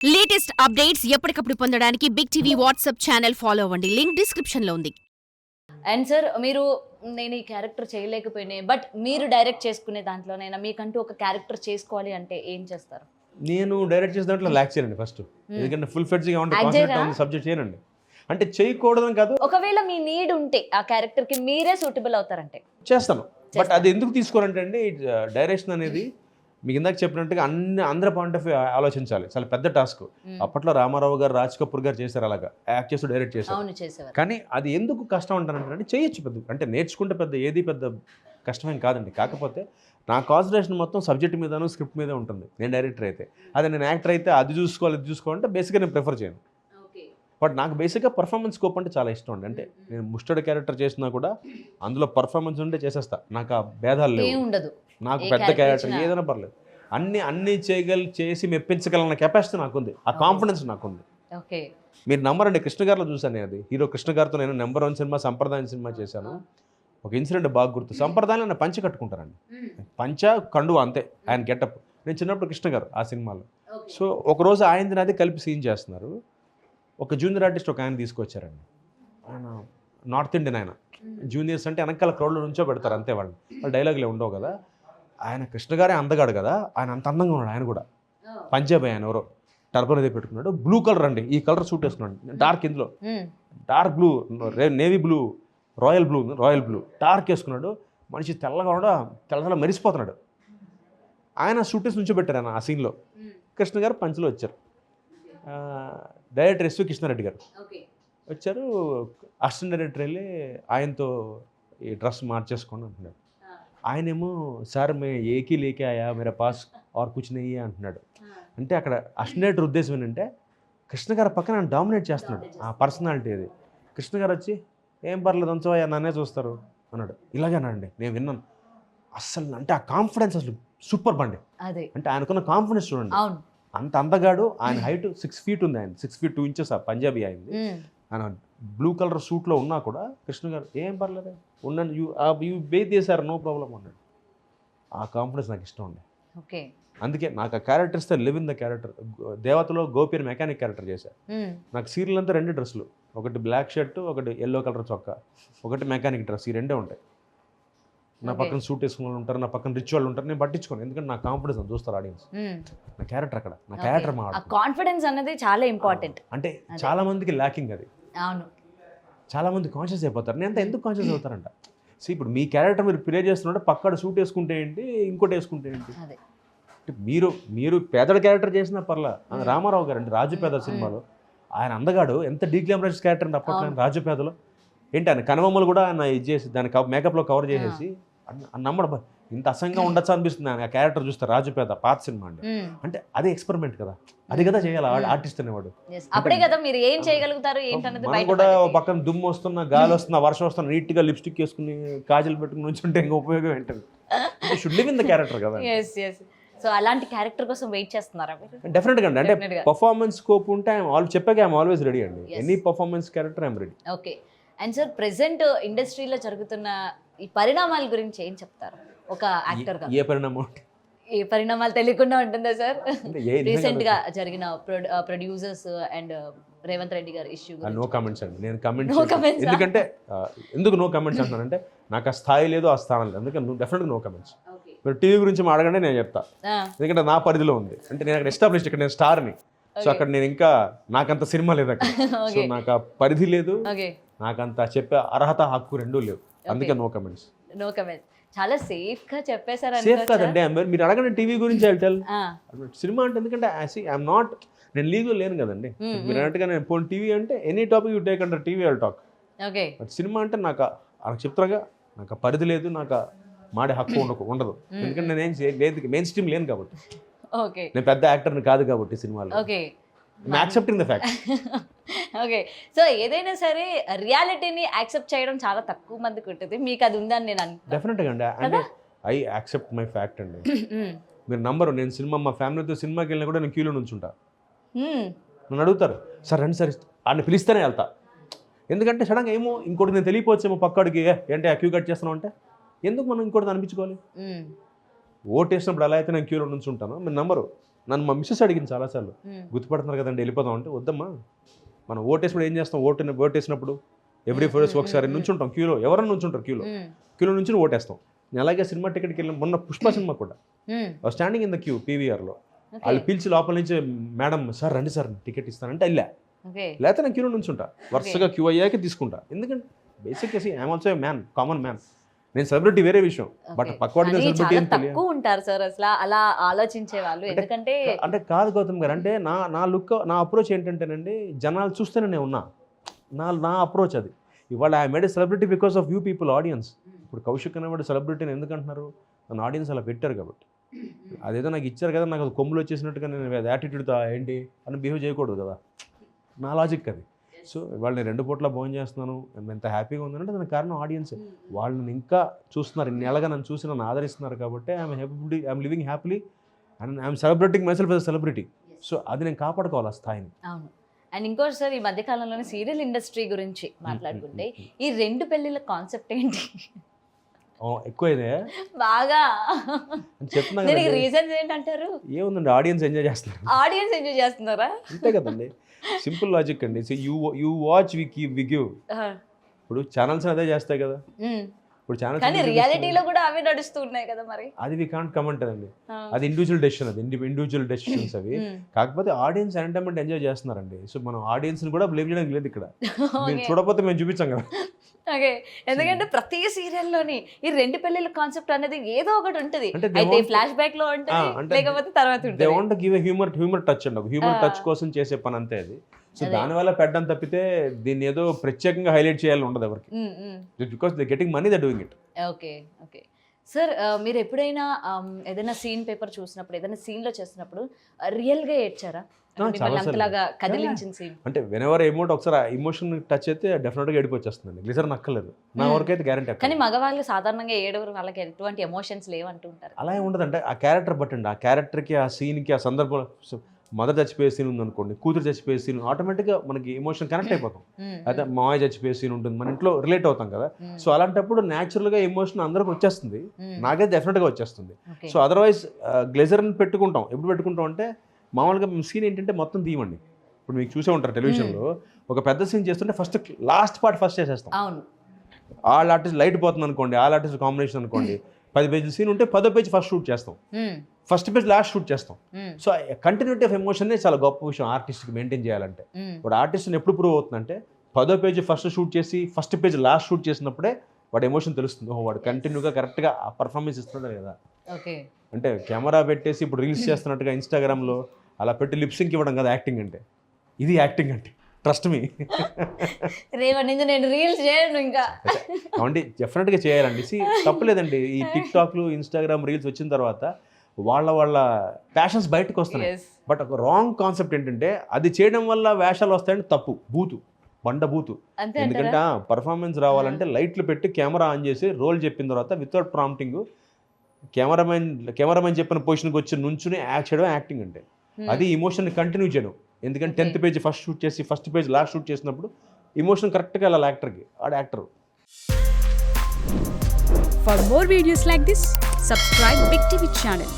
Latest updates ఎప్పటికప్పుడు పొందడానికి big TV WhatsApp channel follow అవ్వండి. లింక్ డిస్క్రిప్షన్ లో ఉంది. అండ్ సార్ మీరు నేను ఈ క్యారెక్టర్ చేయలేకపోయినా బట్ మీరు డైరెక్ట్ చేసుకునే దాంట్లోనైనా మీకంటూ ఒక క్యారెక్టర్ చేసుకోవాలి అంటే ఏం చేస్తారు? నేను డైరెక్ట్ చేసిన దాంట్లో ల్యాక్ చేయనండి ఫస్ట్. ఎందుకంటే ఫుల్ ఫ్లెడ్జ్గా ఉంటే కాన్సెప్ట్ ఉంది సబ్జెక్ట్ చేయనండి. అంటే చేయకూడదని కాదు, ఒకవేళ మీ నీడ్ ఉంటే ఆ క్యారెక్టర్ కి మీరే సూటబుల్ అవుతారంటే చేస్తాను. బట్ అది ఎందుకు తీసుకోరంటే అండి, డైరెక్షన్ అనేది మీకు ఇందాక చెప్పినట్టుగా అందరి పాయింట్ ఆఫ్ వ్యూ ఆలోచించాలి. చాలా పెద్ద టాస్క్. అప్పట్లో రామారావు గారు, రాజ్ కపూర్ గారు చేశారు, అలాగా యాక్ట్ చేస్తూ డైరెక్ట్ చేశారు. కానీ అది ఎందుకు కష్టం అంటారంటే చేయొచ్చు, పెద్ద అంటే నేర్చుకుంటే పెద్ద ఏది పెద్ద కష్టమేం కాదండి. కాకపోతే నా కాన్సన్ట్రేషన్ మొత్తం సబ్జెక్ట్ మీదను స్క్రిప్ట్ మీదే ఉంటుంది. నేను డైరెక్టర్ అయితే, అదే నేను యాక్టర్ అయితే అది చూసుకోవాలి ఇది చూసుకోవాలంటే బేసిక్గా నేను ప్రిఫర్ చేయను. బట్ నాకు బేసిక్గా పర్ఫార్మెన్స్ స్కోప్ అంటే చాలా ఇష్టం అండి. అంటే నేను ముస్టర్డ్ క్యారెక్టర్ చేసినా కూడా అందులో పర్ఫార్మెన్స్ ఉంటే చేసేస్తా. నాకు ఆ భేదాలు లేవు. ఉండదు, నాకు పెద్ద క్యారెక్టర్ ఏదైనా పర్లేదు, అన్నీ చేసి మెప్పించగలన్న కెపాసిటీ నాకుంది, ఆ కాన్ఫిడెన్స్ నాకుంది. మీరు నమ్మరండి, కృష్ణ గారిలో చూసాను నేను. అది హీరో కృష్ణ గారితో నేను నెంబర్ 1 సినిమా సంప్రదాయం సినిమా చేశాను. ఒక ఇన్సిడెంట్ బాగా గుర్తు. సంప్రదాయంలో ఆయన పంచ కట్టుకుంటారండి, పంచ కండువ అంతే ఆయన గెటప్. నేను చిన్నప్పుడు కృష్ణ గారు ఆ సినిమాలో. సో ఒకరోజు ఆయనది నాది కలిపి సీన్ చేస్తున్నారు. ఒక జూనియర్ ఆర్టిస్ట్ ఒక ఆయన తీసుకొచ్చారండి. ఆయన నార్త్ ఇండియన్, ఆయన జూనియర్స్ అంటే వెనకాల క్రౌడ్లో నుంచో పెడతారు అంతే, వాళ్ళు డైలాగులే ఉండవు కదా. ఆయన కృష్ణ గారే అందగాడు కదా, ఆయన అంత అందంగా ఉన్నాడు. ఆయన కూడా పంజాబ్, ఆయన ఎవరో టర్బన్ అది పెట్టుకున్నాడు, బ్లూ కలర్ అండి, ఈ కలర్ సూట్ వేసుకున్నాడు. డార్క్, ఇందులో dark blue, navy blue, royal blue dark వేసుకున్నాడు. మనిషి తెల్లగా కూడా తెల్ల మెరిసిపోతున్నాడు. ఆయన సూట్ వేసి నుంచో పెట్టారు ఆయన ఆ సీన్లో. కృష్ణ గారు పంచులో వచ్చారు. డైరెక్టర్ ఎస్వి కృష్ణారెడ్డి గారు వచ్చారు. అసిస్టెంట్ డైరెక్టర్ వెళ్ళి ఆయనతో ఈ డ్రెస్ మార్చేసుకోండి అంటున్నాడు. ఆయనేమో సార్ మే ఏకీ లేకే ఆయా మేరా పాస్ ఆర్ కుచ్ నహీ అంటున్నాడు. అంటే అక్కడ అసిస్టెంట్ డైరెక్టర్ ఉద్దేశం ఏంటంటే కృష్ణ గారి పక్కన ఆయన డామినేట్ చేస్తున్నాడు, ఆ పర్సనాలిటీ అది. కృష్ణ గారు వచ్చి ఏం పర్లేదు ఉంచవయ్యా, నన్నే చూస్తారు అన్నాడు. ఇలాగేనండి నేను విన్నాను. అస్సలు అంటే ఆ కాన్ఫిడెన్స్ అసలు సూపర్ బండి. అంటే ఆయనకున్న కాన్ఫిడెన్స్ చూడండి. అంత అందగాడు. ఆయన హైట్ 6 feet ఉంది, ఆయన 6 feet 2 inches ఆ పంజాబీ అయింది. ఆయన బ్లూ కలర్ సూట్లో ఉన్నా కూడా కృష్ణ గారు ఏం పర్లేదు ఉండండి, యూ బేస్ చేశారు, నో ప్రాబ్లం అన్నాడు. ఆ కాన్ఫిడెన్స్ నాకు ఇష్టం అండి. అందుకే నాకు ఆ characters live in the character. దేవతలో గోపి అని మెకానిక్ క్యారెక్టర్ చేశారు. నాకు సీరియల్ అంతా 2 డ్రెస్సులు, ఒకటి బ్లాక్ షర్ట్, ఒకటి yellow కలర్ చొక్కా, ఒకటి మెకానిక్ డ్రెస్. ఈ 2 ఉంటాయి. నా పక్కన సూట్ వేసుకున్న వాళ్ళు ఉంటారు, నా పక్కన రిచ్ వాళ్ళు ఉంటారు. నేను పట్టించుకోను, ఎందుకంటే నా కాన్ఫిడెన్స్ చూస్తారు ఆడియన్స్. నా క్యారెక్టర్ అక్కడ, నా క్యారెక్టర్ కాన్ఫిడెన్స్ అనేది చాలా ఇంపార్టెంట్. అంటే చాలా మందికి ల్యాకింగ్ అది. అవును, చాలా మంది కాన్షియస్ అయిపోతారు. నేను అంతా ఎందుకు కాన్షియస్ అవుతారంట. సో ఇప్పుడు మీ క్యారెక్టర్ మీరు ప్లే చేస్తున్నట్టు పక్కడ సూట్ వేసుకుంటే ఏంటి, ఇంకోటి వేసుకుంటే ఏంటి. అంటే మీరు పేదల క్యారెక్టర్ చేసినా పర్లా. రామారావు గారు అంటే రాజు పేద సినిమాలో ఆయన అందగాడు, ఎంత డీగ్లామరైజ్ క్యారెక్టర్ అంటే అప్పట్లో రాజు పేదలో. ఏంటి ఆయన కనుబొమ్మలు కూడా ఆయన ఇది చేసి దాని మేకప్లో కవర్ చేసేసి నమ్మడం ఇంత అసహ్యంగా ఉండొచ్చు అనిపిస్తుంది ఆయన ఆ క్యారెక్టర్ చూస్తే. రాజుపేద పాత సినిమా అండి. అంటే అదే ఎక్స్పెరిమెంట్ కదా, అది కదా చేయాలి ఆర్టిస్ట్ అనేవాడు. మనం కూడా పక్కన దుమ్ము వస్తున్నా, గాలి వస్తున్నా, వర్షం వస్తున్నా నీట్గా లిప్స్టిక్ వేసుకుని కాజల్ పెట్టుకుని నుంచుంటే ఇంకా ఉపయోగం ఏంటది. Should live in the character కదా. సో అలాంటి క్యారెక్టర్ కోసం వెయిట్ చేస్తున్నారా? డెఫినెట్గా అండి. అంటే పర్ఫార్మెన్స్ స్కోప్ ఉంటే చెప్పాక ఐఎమ్ ఆల్వేస్ రెడీ అండి. Any performance character I'm ready. Okay. And sir present ఇండస్ట్రీలో జరుగుతున్న ఈ పరిణామాల గురించి ఏం చెప్తారు ఒక యాక్టర్ గా? ఏ పరిణామాలు తెలియకుండా ఉంటుందా సార్? రీసెంట్ గా జరిగిన ప్రొడ్యూసర్స్ అండ్ రేవంత్ రెడ్డి గారి ఇష్యూ. నో కామెంట్స్ అండి. నేను కామెంట్స్ ఎందుకంటే ఎందుకు నో కామెంట్స్ అంటున్నానంటే నాకు ఆ స్థాయి లేదు, ఆ స్థానం లేదు. అందుకే డెఫినెట్గా నో కామెంట్స్. మీరు టీవీ గురించి అడగండి, నేను చెప్తా. ఎందుకంటే నా పరిధిలో ఉంది. అంటే నేను అక్కడ ఎస్టాబ్లిష్, ఇక్కడ నేను స్టార్ని. సో అక్కడ నేను ఇంకా నాకంత సినిమా లేదు అక్కడ. సో నాకు ఆ పరిధి లేదు, నాకంత చెప్పే అర్హత హక్కు రెండూ లేవు. అందుకే నో కమెంట్స్. చాలా సేఫ్ గా చెప్పేశారు. సేఫ్ కాదండి, మీరు అడగండి టీవీ గురించి వెళ్తారు. సినిమా అంటే ఎందుకంటే ఐఎమ్ నాట్, నేను లీగల్ లేను కదండి. మీరు అన్నట్టుగా నేను పోనీ టీవీ అంటే any topic you take under TV I'll talk. But cinema అంటే నాకు చెప్తాగా నాకు పరిధి లేదు, నాకు మాడే హక్కు ఉండదు. ఎందుకంటే నేనేం లేదు, మెయిన్ స్ట్రీమ్ లేను కాబట్టి. నేను పెద్ద యాక్టర్ని కాదు కాబట్టి సినిమాలో. Accepting the fact. Okay. So ఏదైనా సరే రియాలిటీని యాక్సెప్ట్ చేయడం చాలా తక్కువ మందికి ఉంటుంది. మీకు అది ఉందని నేను అనుకుంటున్నాను. డెఫినెట్గా అండి. అంటే ఐ యాక్సెప్ట్ మై ఫ్యాక్ట్ అండి. మీరు నంబరు, నేను సినిమా మా ఫ్యామిలీతో సినిమాకి వెళ్ళినా కూడా నేను క్యూలో నుంచుంటా. నన్ను అడుగుతారు, సార్ రండి సార్, ఆయన పిలిస్తేనే వెళ్తా. ఎందుకంటే సడన్గా ఏమో ఇంకోటి నేను తెలియపోవచ్చేమో పక్కడికి, ఏంటి ఆ క్యూ కట్ చేస్తున్నావు అంటే ఎందుకు మనం ఇంకోటి అనిపించుకోవాలి. ఓటు వేసినప్పుడు ఎలా అయితే నేను క్యూలో నుంచుంటాను, మీరు నంబరు నన్ను మా మిస్సెస్ అడిగింది చాలాసార్లు, గుర్తుపడుతున్నారు కదండి వెళ్ళిపోదాం అంటే, వద్దమ్మా మనం ఓటేసినప్పుడు ఏం చేస్తాం, ఓటేసినప్పుడు ఎవ్రీ 4 days ఒకసారి నుంచుంటాం క్యూలో, ఎవరన్నా నుంచుంటారు క్యూలో నుంచి ఓటేస్తాం. నేను అలాగే సినిమా టికెట్కి వెళ్ళిన మొన్న పుష్ప సినిమా కూడా స్టాండింగ్ ఇన్ ద క్యూ పీవీఆర్లో, వాళ్ళు పిలిచి లోపల నుంచి మేడం సార్ రండి సార్ టికెట్ ఇస్తానంటే వెళ్ళా, లేకపోతే నేను క్యూలో నుంచుంటా, వరుసగా క్యూ అయ్యాక తీసుకుంటా. ఎందుకంటే basic I'm also man, common man. నేను సెలబ్రిటీ వేరే విషయం, బట్ పక్కవాడి సెలబ్రిటీ అని తెలియదు. తక్కువ ఉంటారు సార్ అసలు అలా ఆలోచించే వాళ్ళు, ఎందుకంటే అంటే కాదు గౌతమ్ గారు, అంటే నా లుక్, నా అప్రోచ్ ఏంటంటేనండి, జనాలు చూస్తేనే నేను ఉన్నా, నా అప్రోచ్ అది. ఇవాళ I made A celebrity because of you people, audience. ఇప్పుడు కౌశిక్ అనేవాడు సెలబ్రిటీని ఎందుకు అంటున్నారు, నన్ను ఆడియన్స్ అలా పెట్టారు కాబట్టి. అదేదో నాకు ఇచ్చారు కదా, నాకు అది కొమ్ములు వచ్చేసినట్టుగా నేను యాటిట్యూడ్తో ఏంటి అని బిహేవ్ చేయకూడదు కదా, నా లాజిక్ అది. సో ఇవాళ నేను 2 పూట్ల భోజనం చేస్తున్నాను, ఎంత హ్యాపీగా ఉందంటే దానికి కారణం ఆడియన్స్. వాళ్ళు నన్ను ఇంకా చూస్తున్నారు, ఇన్నేళ్ళగా నన్ను చూసి నన్ను ఆదరిస్తున్నారు కాబట్టి I'm living happily and I'm celebrating my self as a celebrity. So అది నేను కాపాడుకోవాలి ఆ స్థాయిని. అవును. అండ్ ఇంకోటి సార్, ఈ మధ్యకాలంలోనే సీరియల్ ఇండస్ట్రీ గురించి మాట్లాడుకుంటే ఈ 2 పెళ్ళిళ్ళ కాన్సెప్ట్ ఏంటి? ఎక్కువ ఇదే బాగా చెప్తున్నా, రీజన్స్ ఏంటంటారు? ఏముందండి, ఆడియన్స్ ఎంజాయ్ చేస్తున్నారు. ఆడియన్స్ ఎంజాయ్ చేస్తున్నారా? అంతే కదండి, సింపుల్ లాజిక్ అండి. You watch we give. ఇప్పుడు ఛానల్స్ అదే చేస్తాయి కదా, ఇప్పుడు ఛానల్స్ కానీ రియాలిటీలో కూడా అవే నడుస్తున్నాయి కదా మరి. అది వి కాంట్ కమెంట్ అండి, అది ఇండివిజువల్ డెసిషన్, అది ఇండివిజువల్ డెసిషన్స్ అవి. కాకపోతే ఆడియన్స్ ఎంటర్టైన్మెంట్ ఎంజాయ్ చేస్తున్నారండి. సో మనం ఆడియన్స్ ని కూడా బ్లేమ్ చేయడానికి లేదు ఇక్కడ, మీరు చూడకపోతే మేము చూపించాం కదా. ఓకే, ఎందుకంటే ప్రతి సీరియల్లోని ఈ 2 పెళ్ళిళ్ళ కాన్సెప్ట్ అనేది ఏదో ఒకటి ఉంటుంది. అయితే ఫ్లాష్ బ్యాక్ లో ఉంటుంది, లేకపోతే తర్వాత ఉంటుంది. They want to give a humour touch అండి, హ్యూమర్ టచ్ కోసం చేసే పని అంతే అది. సో దానివల్ల పెట్టడం తప్పితే దీన్ని ఏదో ప్రత్యేకంగా హైలైట్ చేయాలని ఉండదు ఎవరికి, because they getting money, they doing it. Okay okay sir, మీరు ఎప్పుడైనా ఏదైనా సీన్ పేపర్ చూసినప్పుడు, ఏదైనా సీన్ లో చేసినప్పుడు రియల్గా ఏడ్చారా? కదిలించిన సీన్ అంటే వెనెవర్ ఎమోట్ ఒకసారి ఎమోషన్ టచ్ అయితే డెఫినెట్గా ఏడుపు వచ్చేస్తుందండి, గ్లిజర్ నక్కలేదు నా వరకు అయితే గ్యారెంటీ. కానీ మగవాళ్ళు సాధారణంగా ఏడవరు, వాళ్ళకి ఎటువంటి ఎమోషన్స్ లేవంటుంటారు. అలా ఉండదంటే ఆ క్యారెక్టర్ బట్టండి, ఆ క్యారెక్టర్కి, ఆ సీన్కి, ఆ సందర్భం. మదర్ చచ్చిపోయే సీన్ ఉందనుకోండి, కూతురు చచ్చిపోయే సీన్, ఆటోమేటిక్గా మనకి ఎమోషన్ కనెక్ట్ అయిపోతాం. అయితే మావయ్య చచ్చిపోయే సీన్ ఉంటుంది, మన ఇంట్లో రిలేట్ అవుతాం కదా. సో అలాంటప్పుడు న్యాచురల్గా ఎమోషన్ అందరికి వచ్చేస్తుంది, నాకైతే డెఫినెట్గా వచ్చేస్తుంది. సో అదర్వైజ్ గ్లేజర్ని పెట్టుకుంటాం, ఎప్పుడు పెట్టుకుంటాం అంటే మామూలుగా సీన్ ఏంటంటే మొత్తం తీయమండి. ఇప్పుడు మీకు చూసే ఉంటారు టెలివిజన్లో, ఒక పెద్ద సీన్ చేస్తుంటే ఫస్ట్ లాస్ట్ పార్ట్ ఫస్ట్ చేసేస్తాం. ఆల్ ఆర్టిస్ట్ లైట్ పోతుంది అనుకోండి, ఆల్ ఆర్టిస్ట్ కాంబినేషన్ అనుకోండి, 10 పేజీల సీన్ ఉంటే 10వ పేజ్ ఫస్ట్ షూట్ చేస్తాం, ఫస్ట్ పేజ్ లాస్ట్ షూట్ చేస్తాం. సో కంటిన్యూటీ ఆఫ్ ఎమోషన్ చాలా గొప్ప విషయం ఆర్టిస్ట్కి మెయింటైన్ చేయాలంటే. ఇప్పుడు ఆర్టిస్ట్ని ఎప్పుడు ప్రూవ్ అవుతుందంటే 10వ పేజ్ ఫస్ట్ షూట్ చేసి ఫస్ట్ పేజ్ లాస్ట్ షూట్ చేసినప్పుడే వాడు ఎమోషన్ తెలుస్తుంది, వాడు కంటిన్యూగా కరెక్ట్గా ఆ పర్ఫార్మెన్స్ ఇస్తున్నాడు కదా. అంటే కెమెరా పెట్టేసి ఇప్పుడు రీల్స్ చేస్తున్నట్టుగా ఇన్స్టాగ్రామ్లో అలా పెట్టి లిప్సింక్ ఇవ్వడం కదా యాక్టింగ్ అంటే. ఇది యాక్టింగ్ అంటే, ట్రస్ట్ మీ. నేను రీల్స్ చేయను ఇంకా. కాబట్టి డెఫినెట్గా చేయాలండి. తప్పలేదండి, ఈ టిక్టాక్లు, ఇన్స్టాగ్రామ్ రీల్స్ వచ్చిన తర్వాత వాళ్ళ ప్యాషన్స్ బయటకు వస్తున్నాయి. బట్ ఒక రాంగ్ కాన్సెప్ట్ ఏంటంటే అది చేయడం వల్ల వేషాలు వస్తాయంటే తప్పు, బండ బూతు. ఎందుకంటే పర్ఫార్మెన్స్ రావాలంటే లైట్లు పెట్టి కెమెరా ఆన్ చేసి రోల్ చెప్పిన తర్వాత వితౌట్ ప్రాంప్టింగ్ కెమెరామెన్ చెప్పిన పొజిషన్కి వచ్చి నుంచుని యాక్ట్ చేయడం యాక్టింగ్ అంటే. అది ఇమోషన్ కంటిన్యూ చేయడం. ఎందుకంటే 10th పేజ్ ఫస్ట్ షూట్ చేసి ఫస్ట్ పేజ్ లాస్ట్ షూట్ చేసినప్పుడు ఇమోషన్ కరెక్ట్గా వెళ్ళాలి యాక్టర్కి, ఆడ actor. For more videos like this, subscribe Big TV channel.